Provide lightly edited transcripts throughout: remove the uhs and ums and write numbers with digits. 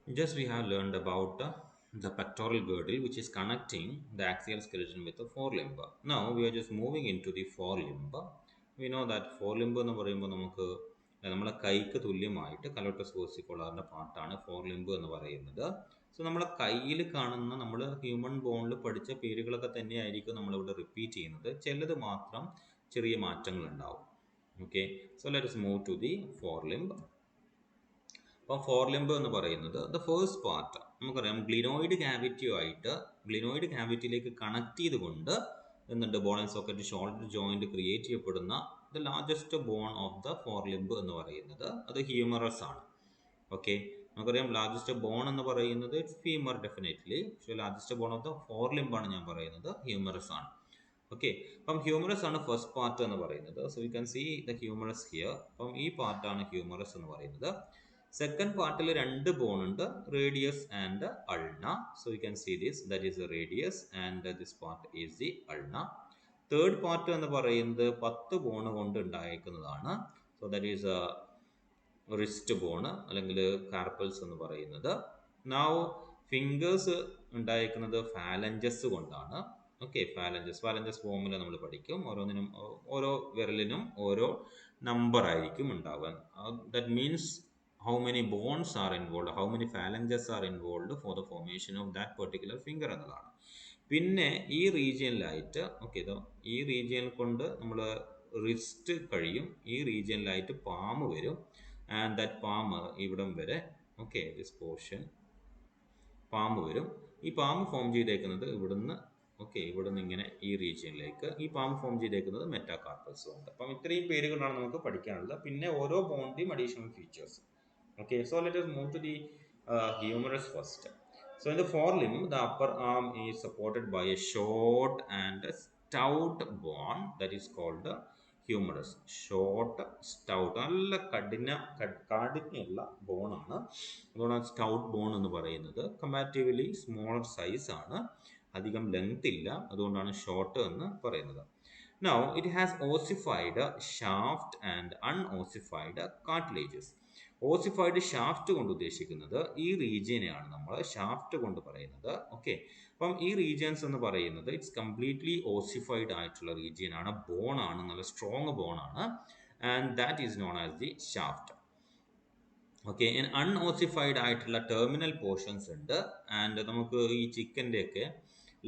Just we have learned about the pectoral girdle, which is connecting the axial skeleton with the forelimb. Now we are just moving into the forelimb. We know that forelimb എന്ന് പറയുമ്പോൾ നമുക്ക് നമ്മളെ കൈക്ക് തുല്യമായിട്ട് കലോട്ടസ് വേഴ്സിക്കുലറിൻ്റെ പാർട്ടാണ് ഫോർലിംബ് എന്ന് പറയുന്നത്. So നമ്മളെ കയ്യിൽ കാണുന്ന നമ്മൾ ഹ്യൂമൻ ബോണിൽ പഠിച്ച പേരുകളൊക്കെ തന്നെയായിരിക്കും നമ്മളിവിടെ റിപ്പീറ്റ് ചെയ്യുന്നത്. ചിലത് മാത്രം ചെറിയ മാറ്റങ്ങൾ ഉണ്ടാവും. Okay, so let us move to the forelimb. അപ്പം ഫോർലിംബ് എന്ന് പറയുന്നത് ദ ഫേസ്റ്റ് പാർട്ട് നമുക്കറിയാം ഗ്ലിനോയിഡ് ക്യാവിറ്റിയിലേക്ക് കണക്ട് ചെയ്തുകൊണ്ട് എന്നിട്ട് bone and socket shoulder joint create ചെയ്യപ്പെടുന്ന the largest bone of the forelimb എന്ന് പറയുന്നത് അത് ഹ്യൂമറസ് ആണ്. ഓക്കെ, നമുക്കറിയാം ലാർജസ്റ്റ് ബോൺ എന്ന് പറയുന്നത് ഇറ്റ്സ് ഫീമർ ഡെഫിനറ്റ്ലി, പക്ഷേ ലാർജസ്റ്റ് ബോൺ ഓഫ് ദ ഫോർലിംബാണ് ഞാൻ പറയുന്നത് ഹ്യൂമറസ് ആണ്. ഓക്കെ, അപ്പം ഹ്യൂമറസ് ആണ് ഫസ്റ്റ് പാർട്ട് എന്ന് പറയുന്നത്. So you can see the humerus here. അപ്പം ഈ പാർട്ടാണ് ഹ്യൂമറസ് എന്ന് പറയുന്നത്. സെക്കൻഡ് പാർട്ടിൽ രണ്ട് ബോൺ ഉണ്ട്, radius and ulna. So you can see this, that is radius and this part is the ulna. Third part എന്ന് പറയുന്നത് 10 ബോൺ കൊണ്ട് ഉണ്ടായിരിക്കുന്നതാണ്. So that is wrist bone അല്ലെങ്കിൽ കാർപ്പൽസ് എന്ന് പറയുന്നത്. നൗ ഫിംഗേഴ്സ് ഉണ്ടായിരിക്കുന്നത് ഫാലഞ്ചസ് കൊണ്ടാണ്. ഓക്കെ, ഫാലഞ്ചസ് ഫോമിൽ നമ്മൾ പഠിക്കും. ഓരോന്നിനും ഓരോ വിരലിനും ഓരോ നമ്പർ ആയിരിക്കും ഉണ്ടാവുക. That means how many bones are involved, how many phalanges are involved for the formation of that particular finger എന്നതാണ്. പിന്നെ ഈ റീജിയനിലായിട്ട് ഓക്കെ, ഈ റീജിയൻ കൊണ്ട് നമ്മൾ റിസ്റ്റ് കഴിയും, ഈ റീജിയനിലായിട്ട് പാം വരും. ആൻഡ് ദാറ്റ് പാം ഇവിടം വരെ, ഓക്കെ, ദിസ് പോർഷൻ പാം വരും. ഈ പാം ഫോം ചെയ്തേക്കുന്നത് ഇവിടുന്ന്, ഓക്കെ, ഇവിടുന്ന് ഇങ്ങനെ ഈ റീജിയനിലേക്ക് ഈ പാം ഫോം ചെയ്തേക്കുന്നത് മെറ്റാകാർപ്പൽസും ഉണ്ട്. അപ്പം ഇത്രയും പേരുകളാണ് നമുക്ക് പഠിക്കാനുള്ളത്. പിന്നെ ഓരോ ബോണിൻ്റെയും additional features. Okay, so let us move to the humerus first. So in the forelimb, the upper arm is supported by a short and a stout bone that is called the humerus. Short, stout, നല്ല കാഠിന്യമുള്ള ബോണാണ്, അതുകൊണ്ടാണ് stout bone എന്ന് പറയുന്നത്. Comparatively smaller size ആണ്, അധികം length ഇല്ല, അതുകൊണ്ടാണ് short എന്ന് പറയുന്നത്. Now it has ossified shaft and unossified cartilages. Ossified shaft കൊണ്ട് ഉദ്ദേശിക്കുന്നത് ഈ റീജിയനെയാണ് നമ്മൾ ഷാഫ്റ്റ് കൊണ്ട് പറയുന്നത്. ഓക്കെ, അപ്പം ഈ റീജിയൻസ് എന്ന് പറയുന്നത് ഇറ്റ്സ് കംപ്ലീറ്റ്ലി ഓസിഫൈഡ് ആയിട്ടുള്ള റീജിയൻ ആണ്, ബോൺ ആണ്, നല്ല സ്ട്രോങ് ബോൺ ആണ്. And that is known as the shaft. Okay, unossified ആയിട്ടുള്ള ടെർമിനൽ പോർഷൻസ് ഉണ്ട്. ആൻഡ് നമുക്ക് ഈ ചിക്കൻ്റെ ഒക്കെ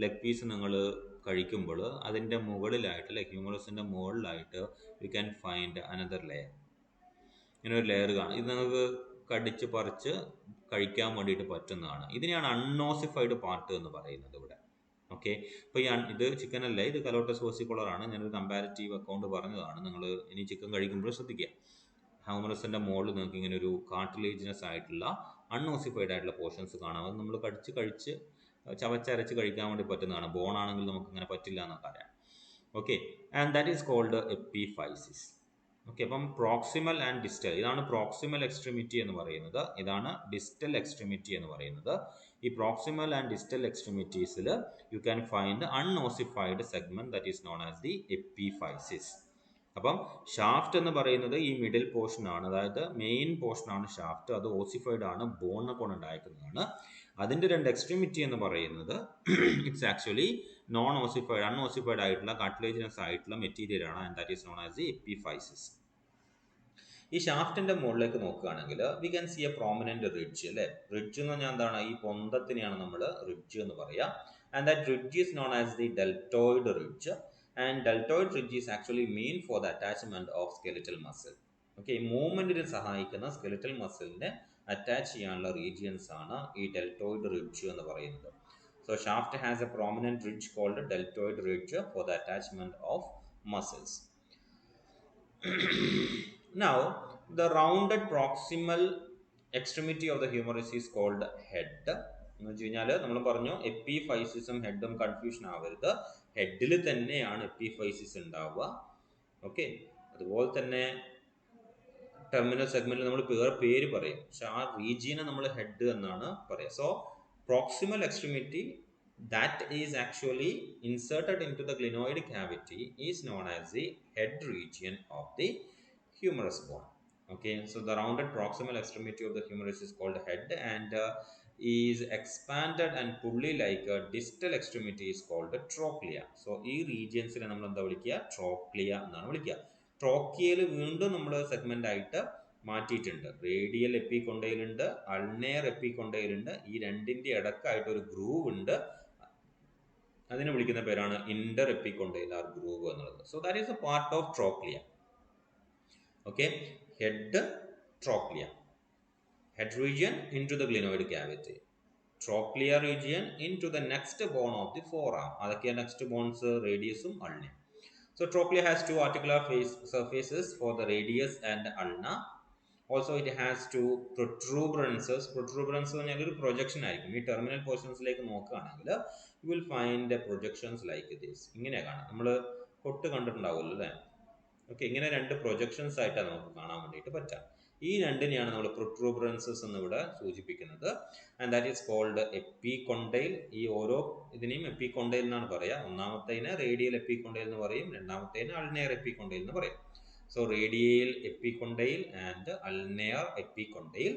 ലെഗ് പീസ് നിങ്ങൾ കഴിക്കുമ്പോൾ അതിൻ്റെ മുകളിലായിട്ട്, ലൈക്ക് ഹ്യൂമറസിൻ്റെ മുകളിലായിട്ട് U can find another layer. ഇങ്ങനെ ഒരു ലെയർ കാണാം. ഇത് നമുക്ക് കടിച്ച് പറിച്ച് കഴിക്കാൻ വേണ്ടിയിട്ട് പറ്റുന്നതാണ്. ഇതിനെയാണ് അൺഓസിഫൈഡ് പാർട്ട് എന്ന് പറയുന്നത് ഇവിടെ. ഓക്കെ, അപ്പോൾ ഇത് ചിക്കൻ അല്ല, ഇത് കലോട്ടസ് വേഴ്സിക്കുലർ ആണ്. ഞാനൊരു കമ്പാരിറ്റീവ് അക്കൗണ്ട് പറഞ്ഞതാണ്. നിങ്ങൾ ഇനി ചിക്കൻ കഴിക്കുമ്പോൾ ശ്രദ്ധിക്കുക, ഹ്യൂമറസിൻ്റെ മുകളിൽ നിങ്ങൾക്ക് ഇങ്ങനെ ഒരു കാർട്ടിലേജിനസ് ആയിട്ടുള്ള അൺഓസിഫൈഡ് ആയിട്ടുള്ള പോർഷൻസ് കാണാം. അത് നമ്മൾ കഴിച്ച് ചവച്ചരച്ച് കഴിക്കാൻ വേണ്ടി പറ്റുന്നതാണ്. ബോൺ ആണെങ്കിൽ നമുക്ക് ഇങ്ങനെ പറ്റില്ല എന്നൊക്കെ അറിയാം. Okay, and that is called epiphysis. Okay, അപ്പം പ്രോക്സിമൽ ആൻഡ് ഡിസ്റ്റൽ, ഇതാണ് പ്രോക്സിമൽ എക്സ്ട്രിമിറ്റി എന്ന് പറയുന്നത്, ഇതാണ് ഡിസ്റ്റൽ എക്സ്ട്രിമിറ്റി എന്ന് പറയുന്നത്. ഈ പ്രോക്സിമൽ ആൻഡ് ഡിസ്റ്റൽ എക്സ്ട്രിമിറ്റീസിൽ you can find unossified segment that is known as the epiphysis. അപ്പം ഷാഫ്റ്റ് എന്ന് പറയുന്നത് ഈ മിഡിൽ പോർഷൻ ആണ്, അതായത് മെയിൻ പോർഷൻ ആണ് ഷാഫ്റ്റ്. അത് ഓസിഫൈഡ് ആണ്, ബോണിനെ കൊണ്ട് ഉണ്ടാക്കുന്നതാണ്. അതിൻ്റെ രണ്ട് എക്സ്ട്രിമിറ്റി എന്ന് പറയുന്നത് ഇറ്റ്സ് ആക്ച്വലി നോൺ ഓസിഫൈഡ്, അൺഓസിഫൈഡ് ആയിട്ടുള്ള കാർട്ടിലേജിനസ് ആയിട്ടുള്ള മെറ്റീരിയൽ ആണ്. And that is known as the epiphysis. ഈ ഷാഫ്റ്റിന്റെ മുകളിലേക്ക് നോക്കുകയാണെങ്കിൽ we can see A prominent ridge. അല്ലെ, റിഡ്ജ് എന്ന് പറഞ്ഞാൽ എന്താണ്? ഈ പൊന്തത്തിനെയാണ് നമ്മൾ റിഡ്ജ് എന്ന് പറയുക. And that ridge is known as the deltoid ridge. And deltoid ridge is actually main four the attachment of skeletal muscle. Okay, ഈ മൂവ്മെന്റിന് സഹായിക്കുന്ന സ്കെലിറ്റൽ മസിലിനെ അറ്റാച്ച് ചെയ്യാനുള്ള റീജിയൻസ് ആണ് ഈ ഡെൽറ്റോയിഡ് റിഡ്ജ് എന്ന് പറയുന്നത്. So shaft has a prominent ridge called deltoid ridge for the attachment of muscles. Now the rounded proximal extremity of the humerus is called head. എന്ന് വെച്ച് കഴിഞ്ഞാൽ നമ്മൾ പറഞ്ഞു എപ്പിഫൈസിസും ഹെഡും കൺഫ്യൂഷൻ ആവരുത്. ഹെഡിൽ തന്നെയാണ് എപ്പിഫൈസിസ് ഉണ്ടാവുക. ഓക്കെ, അതുപോലെ തന്നെ ടെർമിനൽ സെഗ്മെന്റിൽ നമ്മൾ പേര് പറയും, പക്ഷെ ആ റീജിയനെ നമ്മൾ ഹെഡ് എന്നാണ് പറയുക. So proximal extremity that is actually inserted into the glenoid cavity is known as the head region of the humerus bone. Okay, so the rounded proximal extremity of the humerus is called head, and is expanded and pulley like a distal extremity is called trochlea. So ഈ റീജിയൻസിനെ നമ്മൾ എന്താ വിളിക്കുക? ട്രോക്ലിയ എന്നാണ് വിളിക്കുക. ട്രോക്കിയയിൽ വീണ്ടും നമ്മൾ segment ആയിട്ട് മാറ്റിയിട്ടുണ്ട്. റേഡിയൽ എപ്പികൊണ്ടൈൽ ഉണ്ട്, അൾനെയർ എപ്പികൊണ്ടൈൽ ഉണ്ട്. ഈ രണ്ടിന്റെ ഇടക്കായിട്ട് ഒരു ഗ്രൂവ് ഉണ്ട്. അതിനെ വിളിക്കുന്ന പേരാണ് ഇന്റർ എപ്പികൊണ്ടൈലാർ ഗ്രൂവ് എന്നുള്ളത്. So that is a part of trochlea. Okay, head trochlea, head region into the glenoid cavity, trochlea region into the next bone of the forearm. Adakya next bones radius ulna. So trochlea has two articular surfaces for the radius and ulna. Also it has two protuberances. Protuberance എന്ന് പറഞ്ഞാൽ ഒരു projection ആയിരിക്കും. ഈ terminal പോർഷൻസിലേക്ക് നോക്കുകയാണെങ്കിൽ you will find projections like this. ഇങ്ങനെ കാണാം. നമ്മൾ കൊട്ട് കണ്ടിട്ടുണ്ടാവുമല്ലോ അല്ലേ? ഓക്കെ, ഇങ്ങനെ രണ്ട് പ്രൊജക്ഷൻസ് ആയിട്ടാണ് നമുക്ക് കാണാൻ വേണ്ടിയിട്ട് പറ്റുക. ഈ രണ്ടിനെയാണ് നമ്മൾ പ്രൊട്രൂബറൻസസ് എന്നിവിടെ സൂചിപ്പിക്കുന്നത്. And that is called epicondyle. ഈ ഓരോ ഇതിനെയും എപ്പികൊണ്ടൈൽ എന്നാണ് പറയുക. ഒന്നാമത്തേന് റേഡിയൽ എപ്പികൊണ്ടൈൽ എന്ന് പറയും, രണ്ടാമത്തേന് അൾനെയർ എപ്പികൊണ്ടൈൽ എന്ന് പറയും. So radial epicondyle and ulnar epicondyle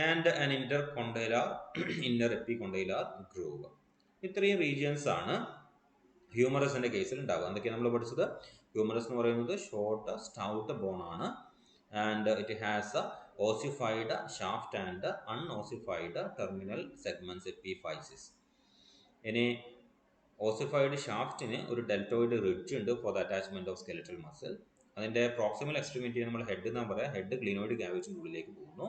and an inner epicondylar groove. ഇത്രയും റീജിയൻസ് ആണ് ഹ്യൂമറസിന്റെ കേസിൽ ഉണ്ടാവുക. എന്തൊക്കെയാണ് നമ്മൾ പഠിച്ചത്? ഹ്യൂമറസ് എന്ന് പറയുന്നത് ഷോർട്ട് സ്റ്റൗട്ട് ബോൺ ആണ്, and it has a ossified shaft and unossified terminal segments epiphysis. ഇനി ഓസിഫൈഡ് ഷാഫ്റ്റിന് ഒരു ഡെൽറ്റോയിഡ് റിഡ്ജ് ഉണ്ട് for the attachment of skeletal muscle. അതിന്റെ പ്രോക്സിമൽ എക്സ്ട്രീമിറ്റി നമ്മൾ ഹെഡ് എന്നാ പറയാം. ഹെഡ് ഗ്ലിനോയിഡ് ക്യാവിറ്റിയുടെ ഉള്ളിലേക്ക് പോകുന്നു.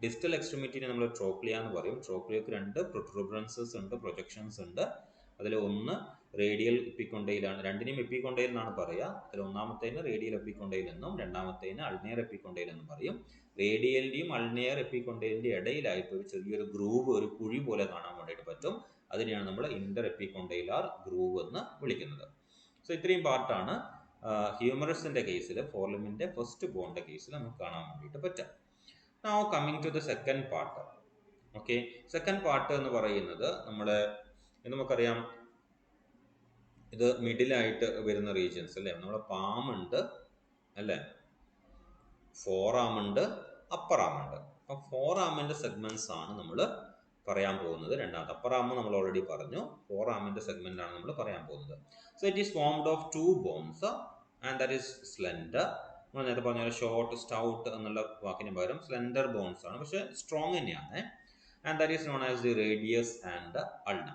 ഡിസ്റ്റൽ എക്സ്ട്രീമിറ്റിനെ നമ്മൾ ട്രോക്ലിയ എന്ന് പറയും. ട്രോക്ലിയക്ക് രണ്ട് പ്രൊട്രൂബറൻസസ് ഉണ്ട്, പ്രൊജക്ഷൻസ് ഉണ്ട്. അതിൽ ഒന്ന് റേഡിയൽ എപ്പികൊണ്ടൈലാണ്. രണ്ടിനെയും എപ്പികൊണ്ടൈൽ എന്നാണ് പറയുക. അതിൽ ഒന്നാമത്തേന് റേഡിയൽ എപ്പികൊണ്ടൈൽ എന്നും രണ്ടാമത്തേന് അൾനെയർ എപ്പികൊണ്ടൈൽ എന്നും പറയും. റേഡിയലിന്റെയും അൾനെയർ എപ്പികൊണ്ടൈലിന്റെ ഇടയിലായിട്ട് ഒരു ചെറിയൊരു ഗ്രൂവ്, ഒരു കുഴി പോലെ കാണാൻ വേണ്ടിയിട്ട് പറ്റും. അതിനെയാണ് നമ്മൾ ഇന്റർ എപ്പികൊണ്ടൈലാർ ഗ്രൂവ് എന്ന് വിളിക്കുന്നത്. സോ ഇത്രയും പാർട്ടാണ് ഹ്യൂമറസിന്റെ കേസിൽ, ഫോർലിമിന്റെ ഫസ്റ്റ് ബോണിന്റെ കേസിൽ നമുക്ക് കാണാൻ വേണ്ടിയിട്ട് പറ്റും. Now coming to the second part. Okay, second part എന്ന് പറയുന്നത് നമുക്കറിയാം ഇത് മിഡിലായിട്ട് വരുന്ന റീജിയൻസ് അല്ലേ. നമ്മുടെ പാം ഉണ്ട് അല്ലേ, ഫോർ ആം ഉണ്ട്, അപ്പർ ആം ഉണ്ട്. അപ്പം ഫോർ ആമിന്റെ സെഗ്മെന്റ്സ് ആണ് നമ്മൾ പറയാൻ പോകുന്നത്. രണ്ടാമത്തെ അപ്പർ ആം നമ്മൾ ഓൾറെഡി പറഞ്ഞു, ഫോർ ആമിന്റെ സെഗ്മെന്റ് ആണ് നമ്മൾ പറയാൻ പോകുന്നത്. So it is formed of two bones and that is slender. നമ്മൾ നേരത്തെ പറഞ്ഞ ഷോർട്ട് സ്റ്റൗട്ട് എന്നുള്ള വാക്കിന് പകരം സ്ലെൻഡർ ബോൺസ് ആണ്, പക്ഷെ സ്ട്രോങ് തന്നെയാണ്. And that is known as the radius and ulna.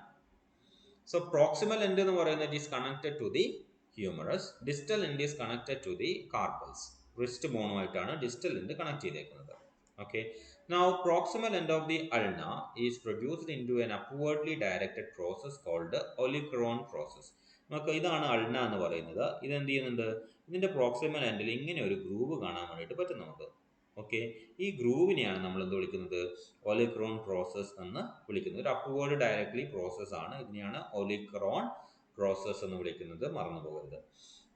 So proximal end എന്ന് പറയുന്നത് is connected to the humerus, distal end is connected to the carpals. Wrist ബോണുമായിട്ടാണ് distal end connect ചെയ്തേക്കുന്നത്. Okay, now proximal end of the ulna is produced into an upwardly directed process called olecranon process. നമുക്ക് ഇതാണ് ulna എന്ന് പറയുന്നത്. ഇതെന്ത് ചെയ്യുന്നുണ്ട്? ഇതിന്റെ proximal എൻഡിൽ ഇങ്ങനെ ഒരു ഗ്രൂവ് കാണാൻ വേണ്ടിയിട്ട് പറ്റും നമുക്ക്. ഓക്കെ, ഈ ഗ്രൂവിനെയാണ് നമ്മൾ എന്ത് വിളിക്കുന്നത്? ഓലിക്രോൺ പ്രോസസ് എന്ന് വിളിക്കുന്നത്. ഒരു അപ്വേർഡ് ഡയറക്ട്ലി പ്രോസസ് ആണ്. ഇതിനെയാണ് ഓലിക്രോൺ പ്രോസസ് എന്ന് വിളിക്കുന്നത്, മറന്നു പോകരുത്.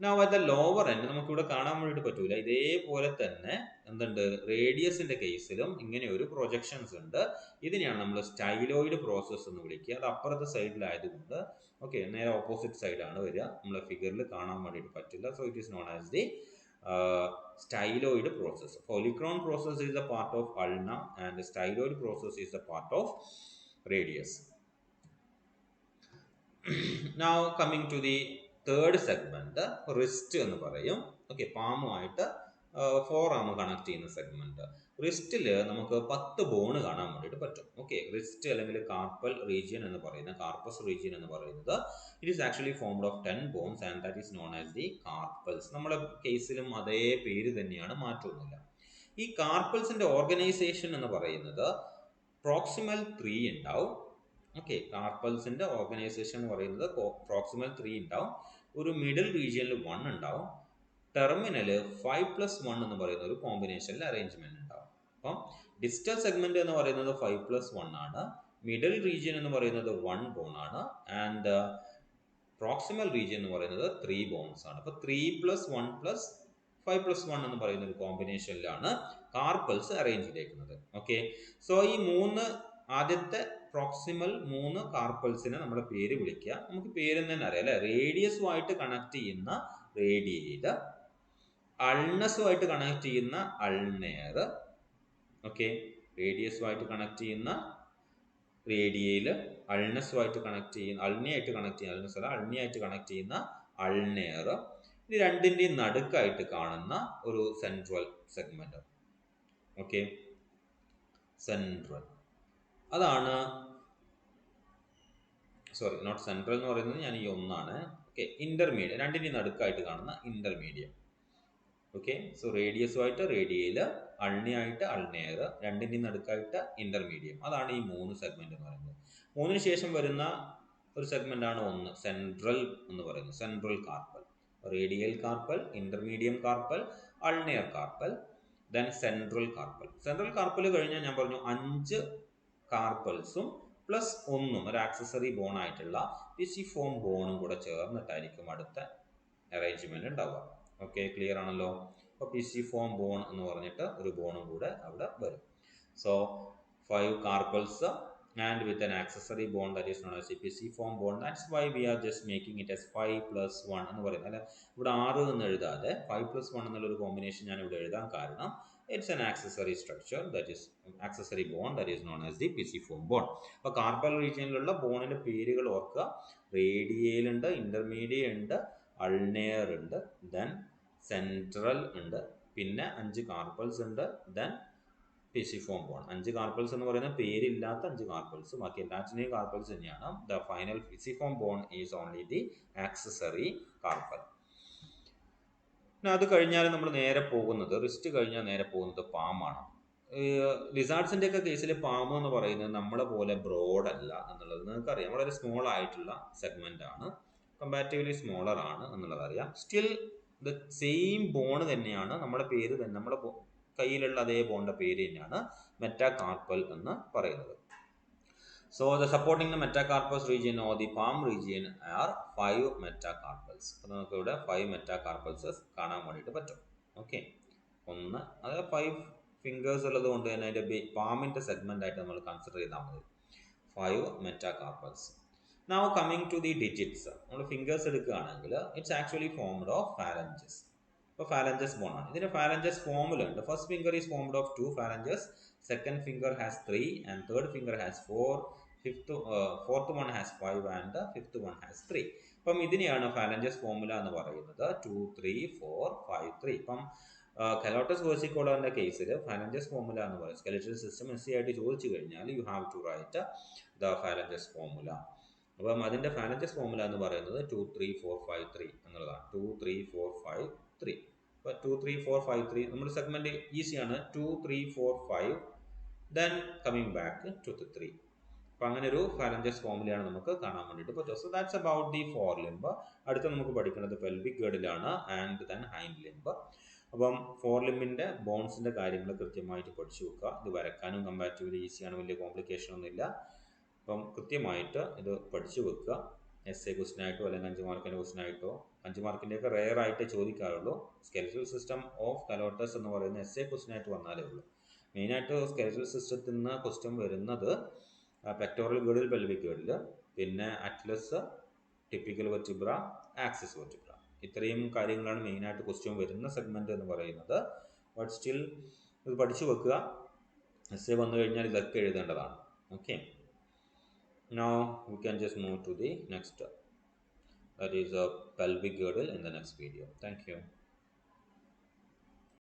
Now at the lower end നമുക്കിവിടെ കാണാൻ വേണ്ടിയിട്ട് പറ്റൂല. ഇതേപോലെ തന്നെ എന്തുണ്ട്? റേഡിയസിന്റെ കേസിലും ഇങ്ങനെ ഒരു പ്രൊജക്ഷൻസ് ഉണ്ട്. ഇതിനെയാണ് നമ്മൾ സ്റ്റൈലോയിഡ് പ്രോസസ് എന്ന് വിളിക്കുക. അത് അപ്പുറത്തെ സൈഡിലായതുകൊണ്ട് ഓക്കെ, നേരെ ഓപ്പോസിറ്റ് സൈഡാണ് വരിക. നമ്മളെ ഫിഗറിൽ കാണാൻ വേണ്ടിയിട്ട് പറ്റില്ല. So it is known as the styloid process. Olecranon process is a part of ulna and the styloid process is a part of radius. Now coming to the third segment, wrist എന്ന് പറയും. Okay, പാമുമായിട്ട് forearm connect ചെയ്യുന്ന segment. റിസ്റ്റിൽ നമുക്ക് 10 bone കാണാൻ വേണ്ടിയിട്ട് പറ്റും. Okay, wrist അല്ലെങ്കിൽ കാർപ്പൽ റീജിയൻ എന്ന് പറയുന്ന, കാർപ്പസ് റീജിയൻ എന്ന് പറയുന്നത് it is actually formed of 10 bones and that is known as the carpals. നമ്മുടെ കേസിലും അതേ പേര് തന്നെയാണ്, മാറ്റമൊന്നുമില്ല. ഈ കാർപ്പൽസിന്റെ ഓർഗനൈസേഷൻ എന്ന് പറയുന്നത് പ്രോക്സിമൽ 3 ഉണ്ടാവും. ഓക്കെ, കാർപ്പൽസിന്റെ ഓർഗനൈസേഷൻ എന്ന് പറയുന്നത് പ്രോക്സിമൽ 3 ഉണ്ടാവും. ഒരു മിഡിൽ റീജിയനിൽ 1 ഉണ്ടാവും. ടെർമിനൽ 5+1 എന്ന് പറയുന്ന ഒരു കോമ്പിനേഷനിൽ അറേഞ്ച്മെന്റ് ഉണ്ടാവും. അപ്പം ഡിസ്റ്റൽ സെഗ്മെന്റ് എന്ന് പറയുന്നത് 5+1 ആണ്. മിഡിൽ റീജിയൻ എന്ന് പറയുന്നത് 1 ബോൺ ആണ്. ആൻഡ് പ്രോക്സിമൽ റീജിയൻ എന്ന് പറയുന്നത് 3 ബോൺസ് ആണ്. അപ്പൊ 3+1+5+1 എന്ന് പറയുന്ന ഒരു കോമ്പിനേഷനിലാണ് കാർപ്പൽസ് അറേഞ്ച് ചെയ്തേക്കുന്നത്. ഓക്കെ, സോ ഈ ആദ്യത്തെ പ്രോക്സിമൽ 3 കാർപ്പൽസിനെ നമ്മുടെ പേര് വിളിക്കുക. നമുക്ക് പേര് തന്നെ അറിയാം അല്ലെ. റേഡിയസുമായിട്ട് കണക്ട് ചെയ്യുന്ന റേഡിയേറ്റ്, അൾനസുമായിട്ട് കണക്ട് ചെയ്യുന്ന അൾനെയർ, ഓക്കെ, റേഡിയസുമായിട്ട് കണക്ട് ചെയ്യുന്ന റേഡിയയിൽ, അൾനസുമായിട്ട് കണക്ട് ചെയ്യുന്ന അൾനിയായിട്ട് കണക്ട് ചെയ്യുന്ന അൾനസ് അല്ല അൾനിയായിട്ട് കണക്ട് ചെയ്യുന്ന അൾനെയർ, ഇത് രണ്ടിൻ്റെയും നടുക്കായിട്ട് കാണുന്ന ഒരു സെൻട്രൽ സെഗ്മെന്റ്. ഓക്കെ, സെൻട്രൽ, അതാണ് സോറി നോട്ട് സെൻട്രൽ എന്ന് പറയുന്നത് ഞാൻ ഈ ഒന്നാണ്. ഓക്കെ, ഇന്റർമീഡിയറ്റ്, രണ്ടിൻ്റെയും നടുക്കായിട്ട് കാണുന്ന ഇന്റർമീഡിയറ്റ്. ഓക്കെ, സോ റേഡിയസുമായിട്ട് റേഡിയയിൽ, അൾനിയായിട്ട് അൾനെയർ, രണ്ടിൻ്റെയും നടുക്കായിട്ട് ഇന്റർമീഡിയം, അതാണ് ഈ 3 സെഗ്മെന്റ് എന്ന് പറയുന്നത്. 3-ന് ശേഷം വരുന്ന ഒരു സെഗ്മെന്റ് ആണ് ഒന്ന് സെൻട്രൽ എന്ന് പറയുന്നത്, central carpal. Radial carpal, intermedium carpal, ulnar carpal, then central carpal. Central carpal കഴിഞ്ഞാൽ ഞാൻ പറഞ്ഞു 5 കാർപ്പൽസും പ്ലസ് ഒന്നും ഒരു ആക്സസറി ബോൺ ആയിട്ടുള്ള പിസിഫോം ബോണും കൂടെ ചേർന്നിട്ടായിരിക്കും അടുത്ത അറേഞ്ച്മെന്റ് ഉണ്ടാവുക. ഓക്കെ, ക്ലിയർ ആണല്ലോ. അപ്പോൾ പിസിഫോം ബോൺ എന്ന് പറഞ്ഞിട്ട് ഒരു ബോണും കൂടെ അവിടെ വരും. So 5 carpels and with an accessory bond that is known as a pisiform bond. That's why we are just making it as 5 plus 1 എന്ന് പറയുന്നത്. അല്ല, ഇവിടെ 6 എന്ന് എഴുതാതെ 5 plus 1 എന്നുള്ള ഒരു കോമ്പിനേഷൻ ഞാൻ ഇവിടെ എഴുതാൻ കാരണം it's an accessory structure, that is accessory bond that is known as the pisiform bond. അപ്പോൾ കാർപ്പൽ റീജിയനിലുള്ള ബോണിന്റെ പേരുകൾ ഓർക്കുക. റേഡിയൽ ഉണ്ട്, ഇന്റർമീഡിയറ്റ് ഉണ്ട്, അൾനെയർ ഉണ്ട്, ദെൻ സെൻട്രൽ ഉണ്ട്, പിന്നെ 5 കാർപ്പൽസ് ഉണ്ട്, ദെൻ പിസിഫോം ബോൺ. 5 കാർപ്പൽസ് എന്ന് പറയുന്ന പേരില്ലാത്ത 5 കാർപ്പൽസ്, ബാക്കി എല്ലാറ്റിനെയും കാർപ്പൽസ് തന്നെയാണ്. The final pisiform bone is only the accessory carpal. അത് കഴിഞ്ഞാൽ നമ്മൾ നേരെ പോകുന്നത്, റിസ്റ്റ് കഴിഞ്ഞാൽ നേരെ പോകുന്നത് പാമാണ്. ലിസാർഡ്സിന്റെ ഒക്കെ കേസിൽ പാമ്പ് എന്ന് പറയുന്നത് നമ്മളെ പോലെ ബ്രോഡ് അല്ല എന്നുള്ളത് നിങ്ങൾക്കറിയാം. വളരെ സ്മോൾ ആയിട്ടുള്ള സെഗ്മെന്റ് ആണ്, കമ്പാരിറ്റീവ്ലി സ്മോളർ ആണ് എന്നുള്ളത് അറിയാം. സ്റ്റിൽ ദ സെയിം ബോൺ തന്നെയാണ്, നമ്മുടെ പേര് തന്നെ, നമ്മുടെ കയ്യിലുള്ള അതേ ബോണിന്റെ പേര് തന്നെയാണ് മെറ്റാകാർപ്പൽ എന്ന് പറയുന്നത്. So the supporting the metacarpus region or the palm region are 5 metacarpals. അപ്പോൾ നമുക്ക് ഇവിടെ 5 metacarpals കാണാൻ വേണ്ടിയിട്ട് പറ്റും. ഓക്കെ, ഒന്ന് അത് 5 ഫിംഗേഴ്സ് ഉള്ളത് കൊണ്ട് തന്നെ അതിൻ്റെ പാമിൻ്റെ സെഗ്മെന്റ് ആയിട്ട് നമ്മൾ കൺസിഡർ ചെയ്താൽ മതി. 5 metacarpals. Now coming to the digits, നമ്മൾ ഫിംഗേഴ്സ് എടുക്കുകയാണെങ്കിൽ it's actually formed of phalanges. ഇപ്പോൾ phalanges ബോൺ ആണ്. ഇതിന് phalanges ഫോമുല ഉണ്ട്. First finger is formed of 2 phalanges, second finger has 3 and third finger has 4, fourth one has 5 and fifth one has 3. അപ്പം ഇതിനെയാണ് ഫാലഞ്ചസ് formula എന്ന് പറയുന്നത്. 2 3 4 5 3. ഇപ്പം കലോട്ടസ് വേഴ്സിക്കോളറിന്റെ കേസിൽ ഫാലഞ്ചസ് ഫോമുല എന്ന് പറയും. സ്കെലറ്റൽ സിസ്റ്റം എസ് ആയിട്ട് ചോദിച്ചു കഴിഞ്ഞാൽ you have to write the phalanges formula. അപ്പം അതിന്റെ ഫാലഞ്ചസ് ഫോമുല എന്ന് പറയുന്നത് 2 3 4 5 3 എന്നുള്ളതാണ്. 2 3 4 5 3. അപ്പോൾ 2 3 4 5 3 നമ്മുടെ സെഗ്മെന്റ് ഈസിയാണ്. 2 3 4 5 ദെൻ കമ്മിങ് ബാക്ക് ടു 3. അപ്പം അങ്ങനെ ഒരു ഫാലഞ്ചസ് ഫോമുലയാണ് നമുക്ക് കാണാൻ വേണ്ടിയിട്ട് പറ്റും. So that's about the forelimb. അടുത്ത നമുക്ക് പഠിക്കുന്നത് പെൽവിക് ഗേർഡിലാണ് ആൻഡ് ദെൻ ഹൈൻഡ് ലിംബ്. അപ്പം ഫോർ ലിംബിന്റെ ബോൺസിന്റെ കാര്യങ്ങൾ കൃത്യമായിട്ട് പഠിച്ചു വെക്കുക. ഇത് വരക്കാനും കമ്പാരിറ്റീവ്ലി ഈസിയാണ്, വലിയ കോംപ്ലിക്കേഷൻ ഒന്നുമില്ല. അപ്പം കൃത്യമായിട്ട് ഇത് പഠിച്ചു വെക്കുക. എസ് എ ക്വസ്റ്റൻ ആയിട്ടോ അല്ലെങ്കിൽ 5 മാർക്കിൻ്റെ ക്വസ്റ്റൻ ആയിട്ടോ, 5 മാർക്കിൻ്റെയൊക്കെ റെയർ ആയിട്ട് ചോദിക്കാറുള്ളൂ. സ്കെലറ്റൽ സിസ്റ്റം ഓഫ് കലോട്ടസ് എന്ന് പറയുന്ന എസ് എ ക്വസ്റ്റൻ ആയിട്ട് വന്നാലേ ഉള്ളൂ. മെയിനായിട്ട് സ്കെലറ്റൽ സിസ്റ്റത്തിൽ നിന്ന് ക്വസ്റ്റ്യൻ വരുന്നത് പെക്ടോറൽ ഗേർഡിൽ, പെൽവിക് ഗേർഡിൽ, പിന്നെ Atlas, typical vertebra, axis vertebra, ഇത്രയും കാര്യങ്ങളാണ് മെയിനായിട്ട് ക്വസ്റ്റ്യൻ വരുന്ന സെഗ്മെന്റ് എന്ന് പറയുന്നത്. ബട്ട് സ്റ്റിൽ ഇത് പഠിച്ചു വെക്കുക. എസ് എ വന്നു കഴിഞ്ഞാൽ ഇതൊക്കെ എഴുതേണ്ടതാണ്. Okay, now we can just move to the next, that is a pelvic girdle in the next video. Thank you.